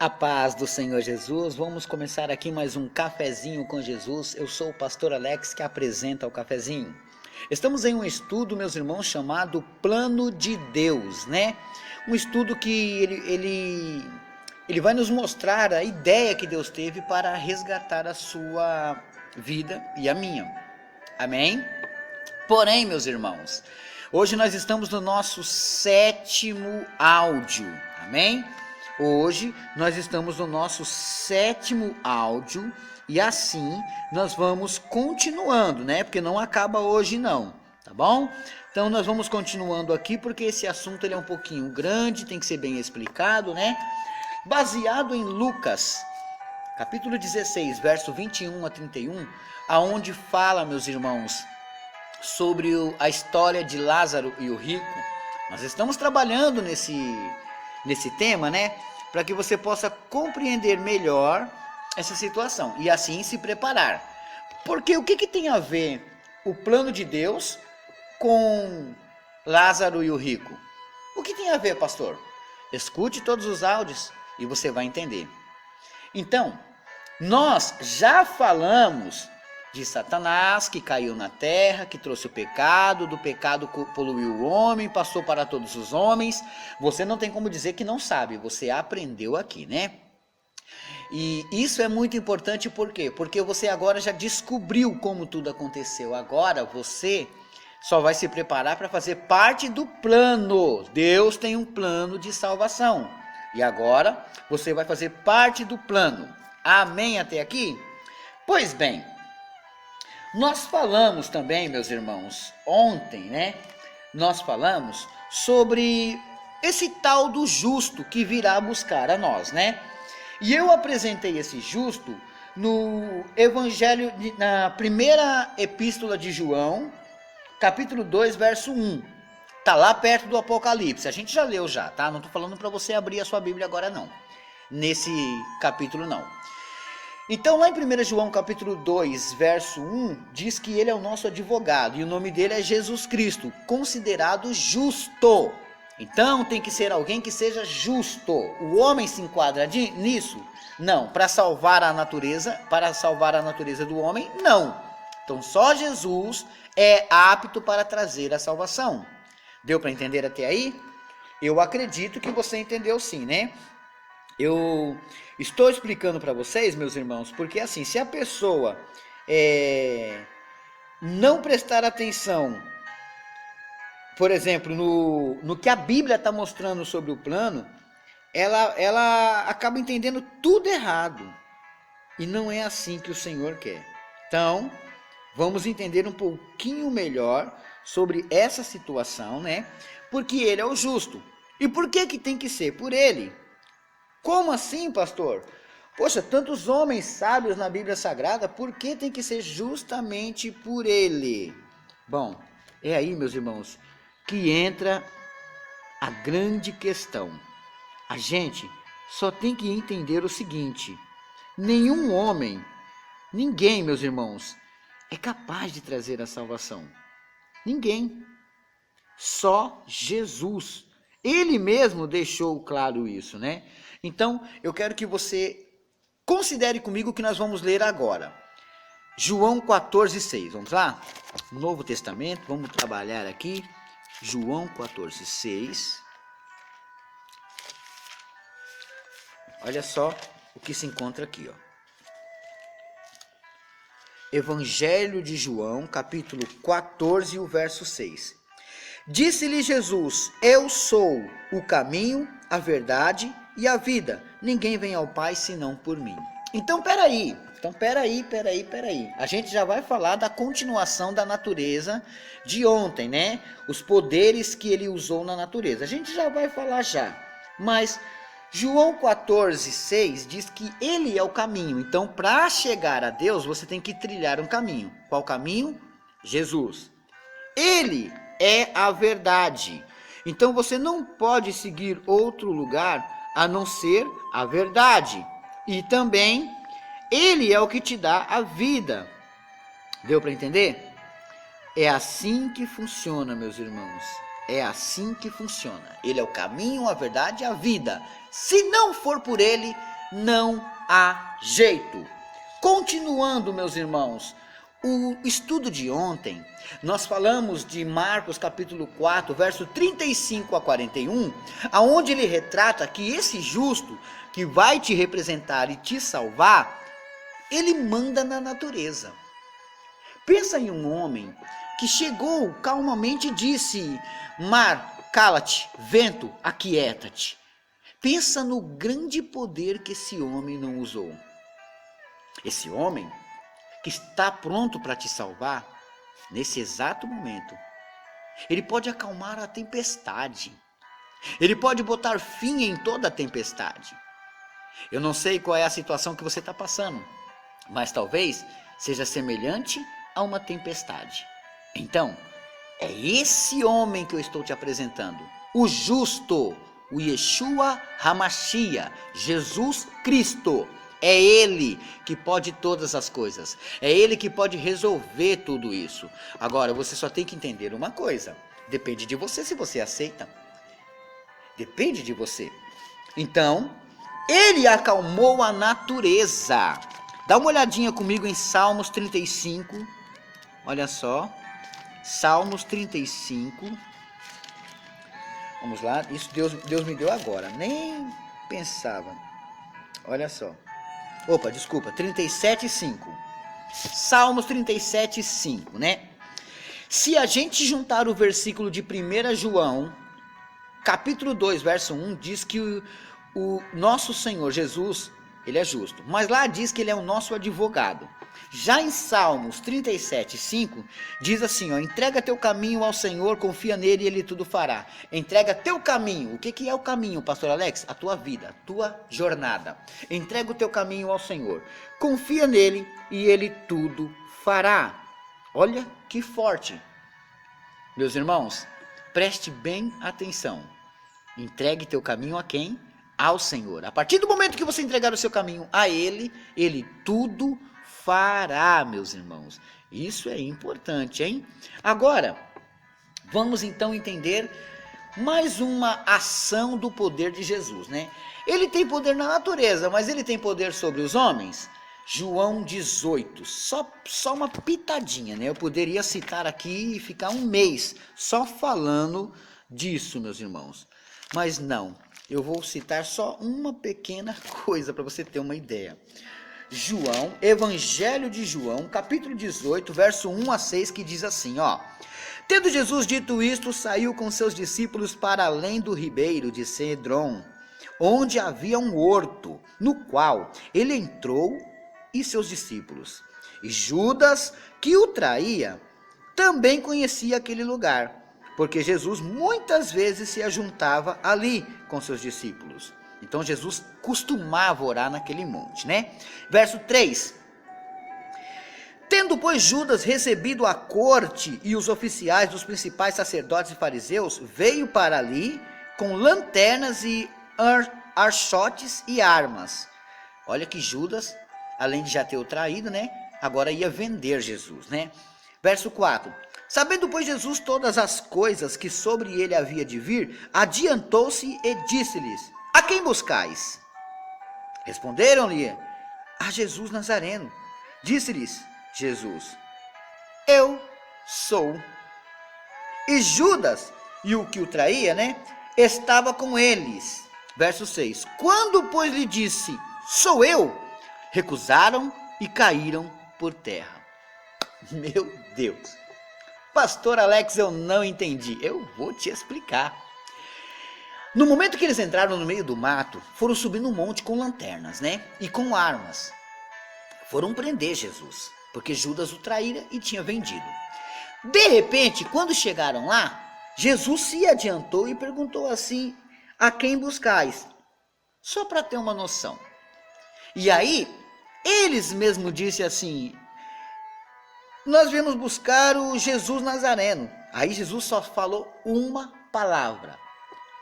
A paz do Senhor Jesus, vamos começar aqui mais um cafezinho com Jesus. Eu sou o pastor Alex que apresenta o cafezinho. Estamos em um estudo, meus irmãos, chamado Plano de Deus, né? Um estudo que ele vai nos mostrar a ideia que Deus teve para resgatar a sua vida e a minha. Amém? Porém, meus irmãos, hoje nós estamos no nosso 7º áudio, amém? Hoje nós estamos no nosso 7º áudio e assim nós vamos continuando, né? Porque não acaba hoje não, tá bom? Então nós vamos continuando aqui porque esse assunto ele é um pouquinho grande, tem que ser bem explicado, né? Baseado em Lucas, capítulo 16, verso 21 a 31, aonde fala, meus irmãos, sobre a história de Lázaro e o rico. Nós estamos trabalhando nesse tema, né? Para que você possa compreender melhor essa situação e assim se preparar. Porque o que tem a ver o plano de Deus com Lázaro e o rico? O que tem a ver, pastor? Escute todos os áudios e você vai entender. Então, nós já falamos de Satanás que caiu na terra, que trouxe o pecado, do pecado poluiu o homem, passou para todos os homens. Você não tem como dizer que não sabe, você aprendeu aqui, né? E isso é muito importante por quê? Porque você agora já descobriu como tudo aconteceu. Agora você só vai se preparar para fazer parte do plano. Deus tem um plano de salvação. E agora você vai fazer parte do plano. Amém até aqui? Pois bem, nós falamos também, meus irmãos, ontem, né? Nós falamos sobre esse tal do justo que virá buscar a nós, né? E eu apresentei esse justo no Evangelho, na primeira epístola de João, capítulo 2, verso 1. Tá lá perto do Apocalipse. A gente já leu já, tá? Não tô falando para você abrir a sua Bíblia agora não. Nesse capítulo não. Então lá em 1 João capítulo 2, verso 1, diz que ele é o nosso advogado e o nome dele é Jesus Cristo, considerado justo. Então tem que ser alguém que seja justo. O homem se enquadra nisso? Não. Para salvar a natureza do homem? Não. Então só Jesus é apto para trazer a salvação. Deu para entender até aí? Eu acredito que você entendeu sim, né? Eu estou explicando para vocês, meus irmãos, porque assim, se a pessoa não prestar atenção, por exemplo, no que a Bíblia está mostrando sobre o plano, ela acaba entendendo tudo errado. E não é assim que o Senhor quer. Então, vamos entender um pouquinho melhor sobre essa situação, né? Porque ele é o justo. E por que tem que ser por ele? Como assim, pastor? Poxa, tantos homens sábios na Bíblia Sagrada, por que tem que ser justamente por ele? Bom, é aí, meus irmãos, que entra a grande questão. A gente só tem que entender o seguinte: nenhum homem, ninguém, meus irmãos, é capaz de trazer a salvação. Ninguém. Só Jesus. Ele mesmo deixou claro isso, né? Então, eu quero que você considere comigo o que nós vamos ler agora. João 14:6. Vamos lá? Novo Testamento, vamos trabalhar aqui. João 14:6. Olha só o que se encontra aqui, ó. Evangelho de João, capítulo 14, o verso 6. Disse-lhe Jesus: eu sou o caminho, a verdade e a vida. Ninguém vem ao Pai senão por mim. Então, peraí. A gente já vai falar da continuação da natureza de ontem, né? Os poderes que ele usou na natureza. A gente já vai falar já. Mas João 14:6 diz que ele é o caminho. Então, para chegar a Deus, você tem que trilhar um caminho. Qual caminho? Jesus. Ele é a verdade. Então você não pode seguir outro lugar a não ser a verdade. E também ele é o que te dá a vida. Deu para entender? É assim que funciona, meus irmãos. É assim que funciona. Ele é o caminho, a verdade e a vida. Se não for por ele, não há jeito. Continuando, meus irmãos, o estudo de ontem, nós falamos de Marcos capítulo 4, verso 35 a 41, aonde ele retrata que esse justo que vai te representar e te salvar, ele manda na natureza. Pensa em um homem que chegou calmamente e disse: mar, cala-te, vento, aquieta-te. Pensa no grande poder que esse homem não usou. Esse homem que está pronto para te salvar, nesse exato momento, ele pode acalmar a tempestade. Ele pode botar fim em toda a tempestade. Eu não sei qual é a situação que você está passando, mas talvez seja semelhante a uma tempestade. Então, é esse homem que eu estou te apresentando, o justo, o Yeshua HaMashiach, Jesus Cristo. É Ele que pode todas as coisas, é Ele que pode resolver tudo isso. Agora, você só tem que entender uma coisa, depende de você se você aceita. Depende de você. Então, Ele acalmou a natureza. Dá uma olhadinha comigo em Salmos 35, olha só, Salmos 35, vamos lá, isso Deus me deu agora, nem pensava, olha só, opa, desculpa, 37:5, Salmos 37:5, né? Se a gente juntar o versículo de 1 João, capítulo 2, verso 1, diz que o nosso Senhor Jesus, Ele é justo, mas lá diz que Ele é o nosso advogado. Já em Salmos 37:5, diz assim, ó, entrega teu caminho ao Senhor, confia nele e Ele tudo fará. Entrega teu caminho. O que é o caminho, pastor Alex? A tua vida, a tua jornada. Entrega o teu caminho ao Senhor. Confia nele e Ele tudo fará. Olha que forte. Meus irmãos, preste bem atenção. Entregue teu caminho a quem? Ao Senhor. A partir do momento que você entregar o seu caminho a Ele, Ele tudo fará, meus irmãos. Isso é importante, hein? Agora, vamos então entender mais uma ação do poder de Jesus, né? Ele tem poder na natureza, mas Ele tem poder sobre os homens? João 18, só uma pitadinha, né? Eu poderia citar aqui e ficar um mês só falando disso, meus irmãos. Mas não, eu vou citar só uma pequena coisa para você ter uma ideia. João, Evangelho de João, capítulo 18, verso 1 a 6, que diz assim, ó. Tendo Jesus dito isto, saiu com seus discípulos para além do ribeiro de Cedron, onde havia um horto, no qual ele entrou e seus discípulos. E Judas, que o traía, também conhecia aquele lugar, porque Jesus muitas vezes se ajuntava ali com seus discípulos. Então Jesus costumava orar naquele monte, né? Verso 3. Tendo, pois, Judas recebido a corte e os oficiais dos principais sacerdotes e fariseus, veio para ali com lanternas e archotes e armas. Olha que Judas, além de já ter o traído, né? Agora ia vender Jesus, né? Verso 4. Sabendo, pois, Jesus todas as coisas que sobre ele havia de vir, adiantou-se e disse-lhes, a quem buscais? Responderam-lhe, a Jesus Nazareno. Disse-lhes Jesus, eu sou. E Judas, e o que o traía, né, estava com eles. Verso 6. Quando, pois, lhe disse, sou eu, recusaram e caíram por terra. Meu Deus. Pastor Alex, eu não entendi. Eu vou te explicar. No momento que eles entraram no meio do mato, foram subir um monte com lanternas, né? E com armas. Foram prender Jesus, porque Judas o traíra e tinha vendido. De repente, quando chegaram lá, Jesus se adiantou e perguntou assim, a quem buscais? Só para ter uma noção. E aí, eles mesmo disseram assim, nós viemos buscar o Jesus Nazareno. Aí Jesus só falou uma palavra.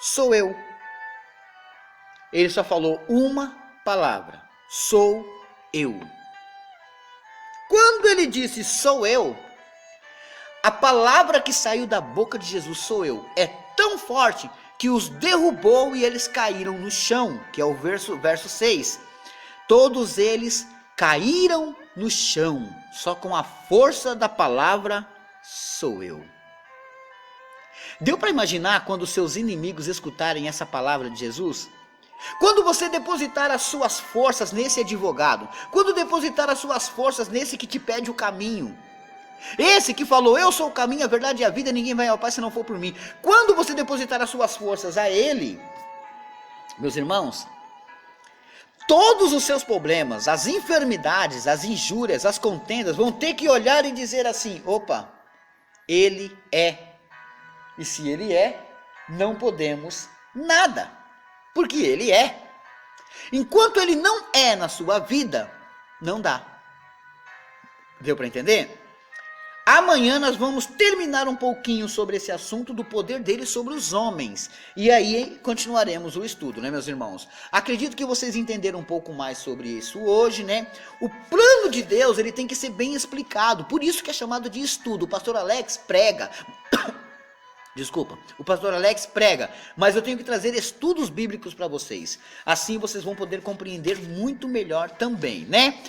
Sou eu. Ele só falou uma palavra. Sou eu. Quando ele disse sou eu, a palavra que saiu da boca de Jesus, sou eu, é tão forte que os derrubou e eles caíram no chão, que é o verso 6. Todos eles caíram no chão, só com a força da palavra sou eu. Deu para imaginar quando seus inimigos escutarem essa palavra de Jesus? Quando você depositar as suas forças nesse advogado, quando depositar as suas forças nesse que te pede o caminho, esse que falou, eu sou o caminho, a verdade e a vida, ninguém vai ao Pai se não for por mim. Quando você depositar as suas forças a ele, meus irmãos, todos os seus problemas, as enfermidades, as injúrias, as contendas, vão ter que olhar e dizer assim, opa, ele é. E se ele é, não podemos nada, porque ele é. Enquanto ele não é na sua vida, não dá. Deu para entender? Amanhã nós vamos terminar um pouquinho sobre esse assunto do poder dele sobre os homens. E aí continuaremos o estudo, né, meus irmãos? Acredito que vocês entenderam um pouco mais sobre isso hoje, né? O plano de Deus, ele tem que ser bem explicado. Por isso que é chamado de estudo. O pastor Alex prega... Desculpa, o pastor Alex prega, mas eu tenho que trazer estudos bíblicos para vocês. Assim vocês vão poder compreender muito melhor também, né?